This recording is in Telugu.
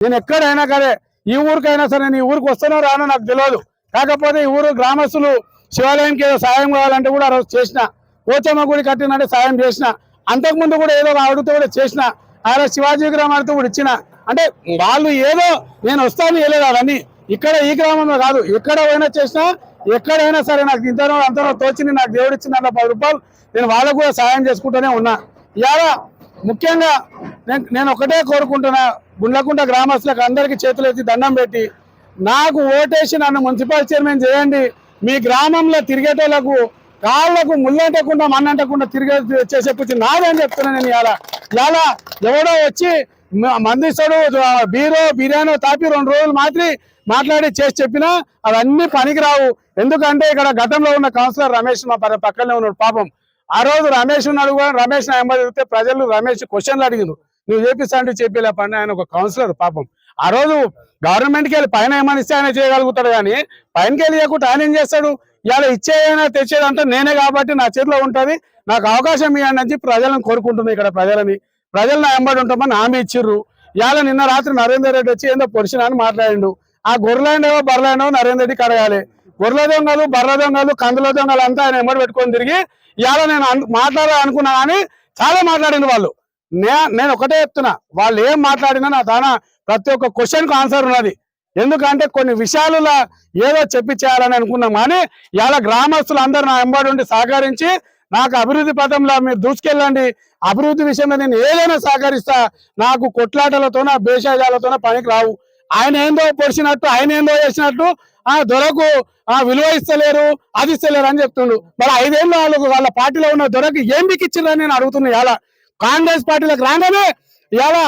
నేను ఎక్కడైనా సరే ఈ ఊరికైనా సరే నేను ఈ ఊరికి వస్తానో రానో నాకు తెలియదు. కాకపోతే ఈ ఊరు గ్రామస్తులు శివాలయానికి ఏదో సాయం కావాలంటే కూడా ఆ రోజు చేసిన, పోచమ్మ గుడి కట్టినంటే సాయం చేసిన, అంతకుముందు కూడా ఏదో అడుగుతూ కూడా చేసిన, ఆ రోజు శివాజీ విగ్రహం కూడా ఇచ్చిన. అంటే వాళ్ళు ఏదో నేను వస్తాను వెళ్ళలేదు అవన్నీ. ఇక్కడ ఈ గ్రామంలో కాదు, ఎక్కడ పోయినా చేసినా, ఎక్కడైనా సరే నాకు ఇంతనో అంతనో తోచింది, నాకు దేవుడు ఇచ్చిన 10 రూపాయలు నేను వాళ్ళకు కూడా సాయం చేసుకుంటూనే ఉన్నా. ఇవాళ ముఖ్యంగా నేను ఒకటే కోరుకుంటున్నా, గుండ్లకుంట గ్రామస్తులకు అందరికీ చేతులు ఎత్తి దండం పెట్టి నాకు ఓటేసి నన్ను మున్సిపల్ చైర్మన్ చేయండి. మీ గ్రామంలో తిరిగేటోళ్లకు కాళ్ళకు ముళ్ళంటకుండా మన్నంటకుండా తిరిగే చేసే పూచి నాదని చెప్తున్నా. నేను ఇలా ఎవడో వచ్చి మందిస్తాడు బిర్యానీ తాపి 2 రోజులు మాట్లాడి చేసి చెప్పినా అవన్నీ పనికిరావు. ఎందుకంటే ఇక్కడ గతంలో ఉన్న కౌన్సిలర్ రమేష్ మా పక్కనే ఉన్నాడు. పాపం ఆ రోజు రమేష్ ఉన్నాడు, రమేష్ అడిగితే ప్రజలు రమేష్ క్వశ్చన్లు అడిగిరు, నువ్వు చేపిస్తా అంటే చెప్పలే పండి. ఆయన ఒక కౌన్సిలర్ పాపం. ఆ రోజు గవర్నమెంట్కి వెళ్ళి పైన ఏమైనా ఇస్తే ఆయన చేయగలుగుతాడు, కానీ పైనకి వెళ్ళి చేయకుండా ఆయన ఏం చేస్తాడు? ఇవాళ ఇచ్చేదైనా తెచ్చేదంతా నేనే కాబట్టి నా చేతిలో ఉంటుంది, నాకు అవకాశం ఇవ్వండి అని చెప్పి ప్రజలను కోరుకుంటున్నాయి. ఇక్కడ ప్రజలు నా వెంబడి ఉంటామని హామీ ఇచ్చిర్రు. ఇవాళ నిన్న రాత్రి నరేందర్ రెడ్డి వచ్చి ఏందో పొడిచిన అని మాట్లాడిండు. ఆ గొర్రెలైండేవో బర్రెలైండో నరేందర్ రెడ్డికి అడగాలి. గొర్రెల దొంగలు, బర్రెల దొంగలు, కందుల దొంగలు అంతా ఆయన వెంబడి పెట్టుకొని తిరిగి ఇవాళ నేను మాట్లాడాలనుకున్నా కానీ చాలా మాట్లాడింది వాళ్ళు. నేను ఒకటే చెప్తున్నా, వాళ్ళు ఏం మాట్లాడినా నా తానా ప్రతి ఒక్క క్వశ్చన్కు ఆన్సర్ ఉన్నది. ఎందుకంటే కొన్ని విషయాలలో ఏదో చెప్పి చేయాలని అనుకున్నాం, కానీ ఇవాళ గ్రామస్తులు అందరూ నా వెంబడి ఉండి సహకరించి నాకు అభివృద్ధి పథంలో మీరు దూసుకెళ్ళండి, అభివృద్ధి విషయంలో నేను ఏదైనా సహకరిస్తా, నాకు కొట్లాటలతోన బేషాజాలతోన పనికి రావు. ఆయన ఏందో పొడిచినట్టు, ఆయన ఏందో చేసినట్టు దొరకు విలువ ఇస్తలేరు, అది ఇస్తలేరు అని చెప్తుండు. మరి 5 ఏళ్ళు వాళ్ళ పార్టీలో ఉన్న దొరకు ఏం బిక్కిచ్చిర్రని నేను అడుగుతున్నా. ఇలా కాంగ్రెస్ పార్టీలకు రాగానే ఇలా